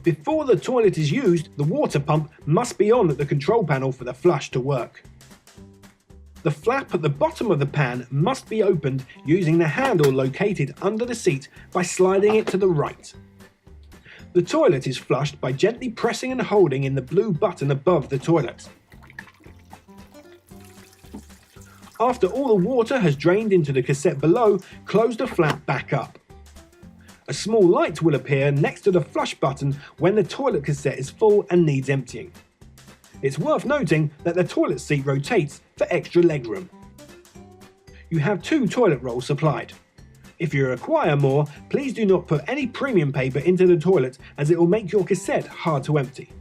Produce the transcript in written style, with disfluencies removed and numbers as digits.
Before the toilet is used, the water pump must be on at the control panel for the flush to work. The flap at the bottom of the pan must be opened using the handle located under the seat by sliding it to the right. The toilet is flushed by gently pressing and holding in the blue button above the toilet. After all the water has drained into the cassette below, close the flap back up. A small light will appear next to the flush button when the toilet cassette is full and needs emptying. It's worth noting that the toilet seat rotates for extra legroom. You have 2 toilet rolls supplied. If you require more, please do not put any premium paper into the toilet as it will make your cassette hard to empty.